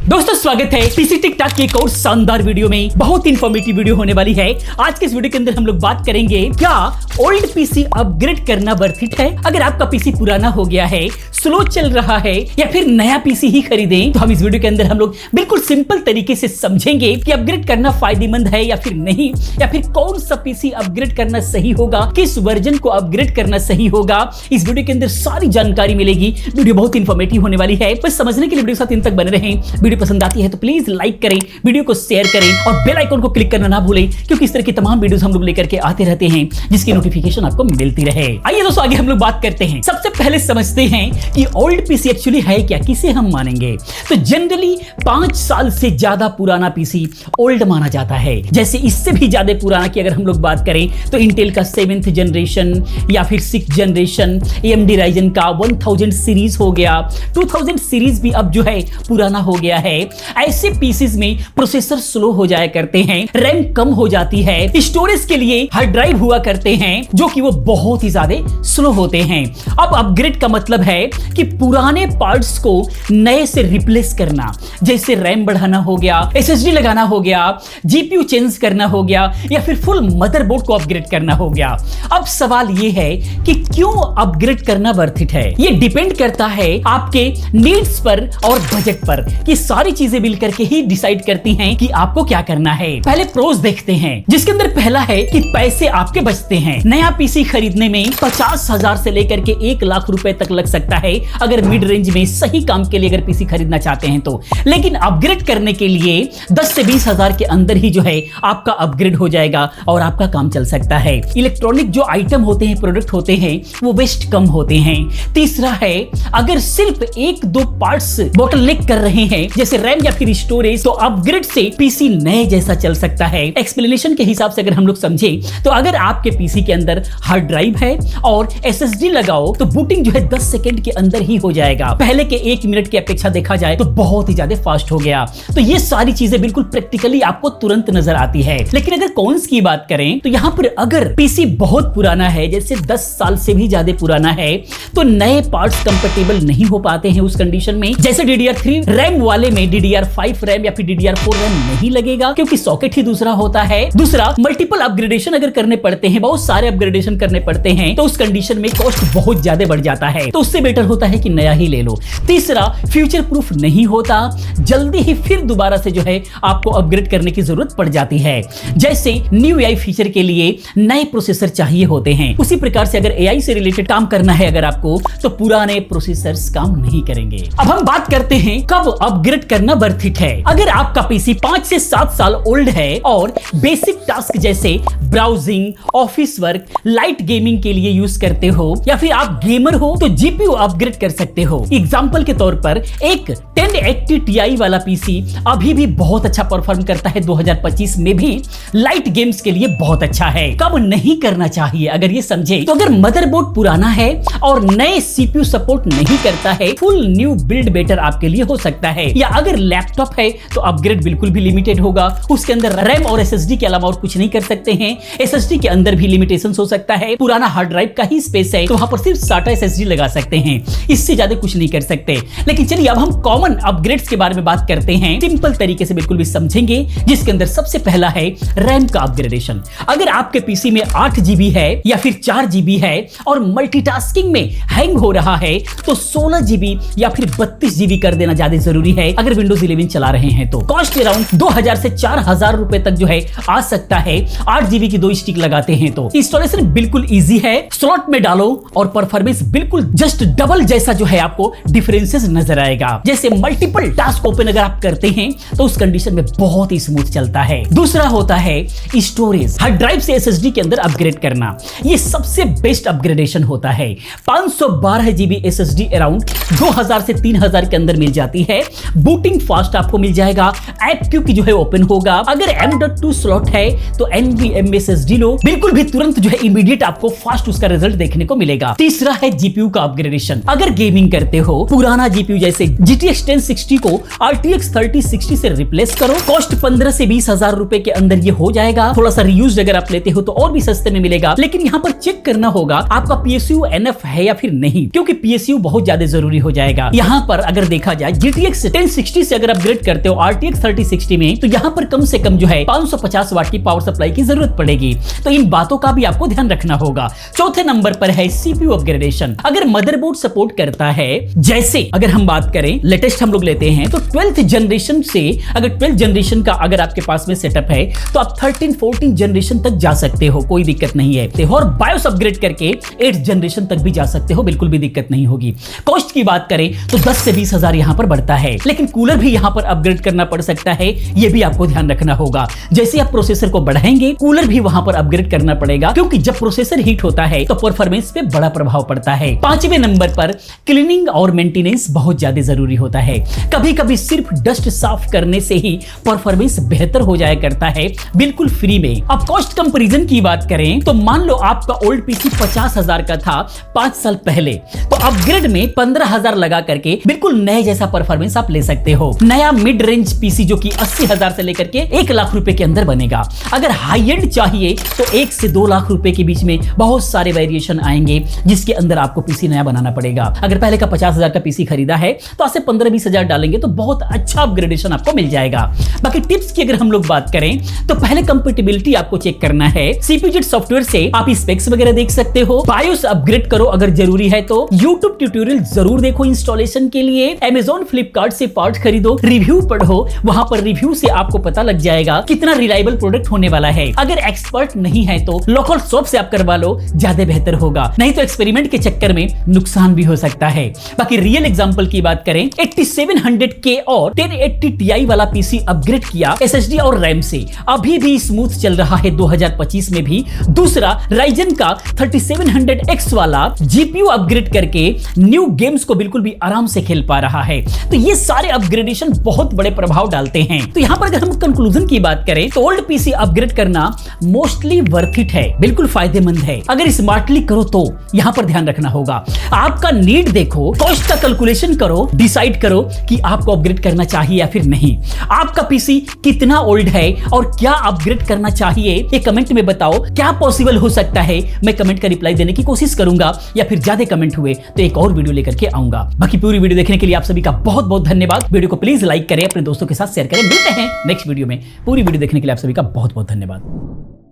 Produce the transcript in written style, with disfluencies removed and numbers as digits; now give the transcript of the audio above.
दोस्तों स्वागत है पीसी टिक टाक की एक और शानदार वीडियो में। बहुत इंफॉर्मेटिव वीडियो होने वाली है। आज के इस वीडियो के अंदर हम लोग बात करेंगे क्या ओल्ड पीसी अपग्रेड करना वर्थ इट है। अगर आपका पीसी पुराना हो गया है, स्लो चल रहा है या फिर नया पीसी ही खरीदें, तो हम इस वीडियो के अंदर हम लोग बिल्कुल सिंपल तरीके से समझेंगे कि अपग्रेड करना फायदेमंद है या फिर नहीं, या फिर कौन सा पीसी अपग्रेड करना सही होगा, किस वर्जन को अपग्रेड करना सही होगा। इस वीडियो के अंदर सारी जानकारी मिलेगी। वीडियो बहुत इंफॉर्मेटिव होने वाली है। बस समझने के लिए वीडियो के साथ इन तक बने रहें। वीडियो पसंद आती है तो प्लीज लाइक करें, वीडियो को शेयर करें और बेल आइकन को क्लिक करना ना भूलें, क्योंकि इस तरह की तमाम वीडियोस हम लोग लेकर के आते रहते हैं जिसकी नोटिफिकेशन आपको मिलती रहे। आइए दोस्तों आगे हम लोग बात करते हैं। सबसे पहले समझते हैं कि ओल्ड पीसी एक्चुअली है क्या, किसे हम मानेंगे। तो जनरली 5 साल से ज्यादा पुराना पीसी ओल्ड माना जाता है। जैसे इससे भी ज्यादा पुराना की अगर हम लोग बात करें तो इंटेल का 7th जनरेशन या फिर 6th जनरेशन, AMD Ryzen का 1000 सीरीज हो गया, 2000 सीरीज भी अब जो है पुराना हो गया है। ऐसे पीसीज में प्रोसेसर स्लो हो जाया करते हैं, रैम कम हो जाती है, स्टोरेज के लिए हार्ड ड्राइव हुआ करते हैं जो कि वो बहुत ही ज्यादा स्लो होते हैं। अब अपग्रेड का मतलब है कि पुराने पार्ट्स को नए से रिप्लेस करना, जैसे रैम बढ़ाना हो गया, SSD लगाना हो गया, GPU चेंज करना हो गया या फिर फुल मदरबोर्ड को अपग्रेड करना हो गया। अब सवाल ये है कि क्यों अपग्रेड करना वर्थ इट है। ये डिपेंड करता है आपके नीड्स पर और बजट पर, कि सारी चीजें मिल करके ही डिसाइड करती हैं कि आपको क्या करना है। पहले प्रोज देखते हैं, जिसके अंदर पहला है कि पैसे आपके बचते हैं। नया पीसी खरीदने में 50,000 से लेकर के 1 लाख रुपए तक लग सकता है अगर मिड रेंज में सही काम के लिए अगर पीसी खरीदना चाहते हैं तो। लेकिन अपग्रेड करने के लिए 10 से 20,000 के अंदर ही जो है आपका अपग्रेड हो जाएगा और आपका काम चल सकता है। इलेक्ट्रॉनिक जो आइटम होते हैं, प्रोडक्ट होते हैं, वो वेस्ट कम होते हैं। तीसरा है अगर सिर्फ 1-2 पार्ट्स बोटलनेक कर रहे हैं जैसे रैम या फिर स्टोरेज, तो अपग्रेड से पीसी नए जैसा चल सकता है। एक्सप्लेनेशन के हिसाब से अगर हम लोग समझे तो अगर आपके पीसी के अंदर हार्ड ड्राइव है और SSD लगाओ तो बूटिंग जो है 10 सेकंड के अंदर ही हो जाएगा। पहले के 1 मिनट की अपेक्षा देखा जाए तो बहुत ही ज्यादा फास्ट हो गया। तो ये सारी चीजें बिल्कुल प्रैक्टिकली आपको तुरंत नजर आती है। लेकिन अगर कॉन्स की बात करें तो यहां पर अगर पीसी बहुत पुराना है, जैसे 10 साल से भी ज्यादा पुराना है, तो नए पार्ट्स कंपेटेबल नहीं हो पाते हैं उस कंडीशन में। जैसे DDR3 रैम वाले में DDR5 रैम या फिर DDR4 रैम नहीं लगेगा, क्योंकि सॉकेट ही दूसरा होता है। दूसरा, मल्टीपल अपग्रेडेशन अगर करने पड़ते हैं, बहुत सारे अपग्रेडेशन करने पड़ते हैं, तो उस कंडीशन में कॉस्ट बहुत ज्यादा बढ़ जाता है। तो उससे बेटर होता है कि नया ही ले लो। तीसरा, फ्यूचर प्रूफ नहीं होता, जल्दी ही फिर दोबारा से जो है आपको अपग्रेड करने की जरूरत पड़ जाती है। जैसे न्यू AI फीचर के लिए नए प्रोसेसर चाहिए होते हैं, उसी प्रकार से अगर AI से रिलेटेड काम करना है अगर आपको, तो पुराने प्रोसेसर्स काम नहीं करेंगे। अब हम बात करते हैं कब अपग्रेड करना वर्थ इट है। अगर आपका पीसी 5 से 7 साल ओल्ड है और बेसिक टास्क जैसे browsing, office work, light gaming के लिए यूज करते हो, या फिर आप गेमर हो, तो GPU अपग्रेड कर सकते हो। एग्जांपल के तौर पर एक 1080 Ti वाला पीसी अभी भी बहुत अच्छा परफॉर्म करता है। 2025 में भी लाइट गेम्स के लिए बहुत अच्छा है। कब नहीं करना चाहिए अगर ये समझे, तो अगर मदरबोर्ड पुराना है और नए CPU सपोर्ट नहीं करता है, फुल न्यू बिल्ड बेटर आपके लिए हो सकता है। या अगर लैपटॉप है तो अपग्रेड बिल्कुल भी लिमिटेड होगा, उसके अंदर रैम और SSD के अलावा और कुछ नहीं कर सकते हैं। SSD के अंदर भी लिमिटेशंस हो सकता है, पुराना हार्ड ड्राइव का ही स्पेस है तो वहां पर सिर्फ SATA SSD लगा सकते हैं, इससे ज्यादा कुछ नहीं कर सकते। लेकिन चलिए अब हम कॉमन अपग्रेड्स के बारे में बात करते हैं, सिंपल तरीके से बिल्कुल भी समझेंगे, जिसके अंदर सबसे पहला है रैम का अपग्रेडेशन। अगर आपके पीसी में 8 GB है या फिर 4 GB है और मल्टीटास्किंग में हैंग हो रहा है, तो 16 GB या फिर 32 GB कर देना ज्यादा जरूरी है अगर विंडोज 11 चला रहे हैं तो। कॉस्ट अराउंड 2000 से 4000 रुपए तक जो है आ सकता है 8 GB की 2 स्टिक लगाते हैं तो। इंस्टॉलेशन बिल्कुल इजी है, स्लॉट में डालो और परफॉर्मेंस बिल्कुल जस्ट डबल जैसा जो है आपको डिफरेंसेस नजर आएगा। जैसे मल्टीपल टास्क ओपन अगर आप करते हैं तो उस कंडीशन में बहुत ही स्मूथ चलता है। दूसरा होता है स्टोरेज, हार्ड ड्राइव से SSD के अंदर अपग्रेड करना। ये सबसे बेस्ट अपग्रेडेशन होता है। 512 GB SSD अराउंड 2000 से 3000 के अंदर मिल जाती है। बूटिंग फास्ट आपको मिल जाएगा, ऐप क्योंकि जो है ओपन होगा। अगर M.2 स्लॉट है तो NVMe SSD लो, बिल्कुल भी तुरंत जो है इमीडिएट आपको फास्ट उसका रिजल्ट देखने को मिलेगा। तीसरा है GPU का अपग्रेडेशन। अगर गेमिंग करते हो, पुराना GPU जैसे GTX 1060 को RTX RTX 3060 से रिप्लेस करो। कॉस्ट 15 से 20 हजार रुपए के अंदर ये हो जाएगा। थोड़ा सा रीयूज अगर आप लेते हो तो और भी सस्ते में मिलेगा, लेकिन यहाँ पर चेक करना होगा आपका PSU NF है या फिर नहीं, क्योंकि PSU बहुत ज्यादा जरूरी हो जाएगा। यहाँ पर अगर देखा जाए GTX 1060 से अगर अपग्रेड करते हो RTX 3060 में, तो यहाँ पर कम से कम जो है 550 वाट की पावर सप्लाई की जरूरत पड़ेगी। तो इन बातों का भी आपको ध्यान रखना होगा। चौथे नंबर पर है CPU अपग्रेडेशन। अगर मदरबोर्ड सपोर्ट करता है, जैसे अगर हम बात करें लेटेस्ट हम लोग लेते हैं तो 12th जनरेशन से, अगर 12th जनरेशन का अगर आपके पास में सेटअप है तो आप 13 14 जनरेशन तक जा सकते हो, कोई दिक्कत नहीं है। और बायोस अपग्रेड करके 8th जनरेशन तक भी जा सकते हो, बिल्कुल भी दिक्कत नहीं होगी। कॉस्ट की बात करें तो 10 से 20 हजार यहां पर बढ़ता है, लेकिन कूलर भी यहां पर अपग्रेड करना पड़ सकता है, यह भी आपको ध्यान रखना होगा। जैसे आप प्रोसेसर को बढ़ाएंगे, कूलर भी वहां पर अपग्रेड करना पड़ेगा, क्योंकि जब प्रोसेसर हीट होता है तो परफॉर्मेंस पे बड़ा प्रभाव पड़ता है। पांचवें नंबर पर क्लीनिंग और मेंटेनेंस बहुत ज्यादा जरूरी होता है। कभी कभी सिर्फ डस्ट साफ करने से ही परफॉर्मेंस बेहतर हो जाया करता है, बिल्कुल फ्री में। अब कॉस्ट कंपैरिजन की बात करें तो मान लो आपका ओल्ड पीसी 50,000 का था 5 साल पहले, तो अपग्रेड में 15,000 लगा करके बिल्कुल नए जैसा परफॉर्मेंस आप ले सकते हो। नया मिड रेंज पीसी जो कि 80,000 से लेकर के 1 लाख रुपए के अंदर बनेगा। अगर हाई एंड चाहिए तो 1 से 2 लाख रुपए के बीच में बहुत सारे वेरिएशन आएंगे, जिसके अंदर आपको पीसी नया बनाना पड़ेगा। अगर पहले का 50,000 का पीसी खरीदा है तो आज से 15-20 हजार डालेंगे तो बहुत अच्छा अपग्रेडेशन आपको मिल जाएगा। बाकी टिप्स की अगर हम लोग बात करें तो पहले कंपैटिबिलिटी आपको चेक करना है। CPUJet सॉफ्टवेयर से आप स्पेक्स वगैरह देख सकते हो। बायोस अपग्रेड करो अगर जरूरी है तो। YouTube ट्यूटोरियल जरूर देखो इंस्टॉलेशन के लिए। Amazon फ्लिपकार्ट से पार्ट खरीदो, रिव्यू पढ़ो, वहां पर रिव्यू से आपको पता लग जाएगा कितना रिलायबल प्रोडक्ट होने वाला है। अगर एक्सपर्ट नहीं है तो लोकल शॉप से आप करवा लो, ज्यादा बेहतर होगा, नहीं तो एक्सपेरिमेंट के चक्कर में नुकसान भी हो सकता है। बाकी रियल एग्जांपल की बात करें, 8700K और 1080 Ti वाला पीसी अपग्रेड किया SSD और रैम से, अभी भी स्मूथ चल रहा है 2025 में भी। दूसरा Ryzen का 3700X वाला GPU अपग्रेड करके न्यू गेम्स को बिल्कुल भी आराम से खेल पा रहा है। तो ये सारे अपग्रेडेशन बहुत बड़े प्रभाव डालते हैं। तो यहां पर अगर हम कंक्लूजन की बात करें तो ओल्ड पीसी अपग्रेड करना मोस्टली वर्थ इट है, बिल्कुल फायदेमंद है। अगर स्मार्टली करो तो यहां पर ध्यान रखना होगा। आपका नीड देखो, कॉस्ट का कैलकुलेशन करो, डिसाइड करो कि आपको अपग्रेड करना चाहिए या फिर नहीं। आपका पीसी कितना ओल्ड है और क्या अपग्रेड करना चाहिए, ये कमेंट में बताओ। क्या पॉसिबल हो सकता है, मैं कमेंट का रिप्लाई देने की कोशिश करूंगा, या फिर ज्यादा कमेंट हुए तो एक और वीडियो लेकर के आऊंगा। बाकी पूरी वीडियो देखने के लिए आप सभी का बहुत बहुत धन्यवाद। वीडियो को प्लीज लाइक करें, अपने दोस्तों के साथ शेयर करें। मिलते हैं नेक्स्ट वीडियो में। पूरी वीडियो देखने के लिए आप सभी का बहुत बहुत धन्यवाद।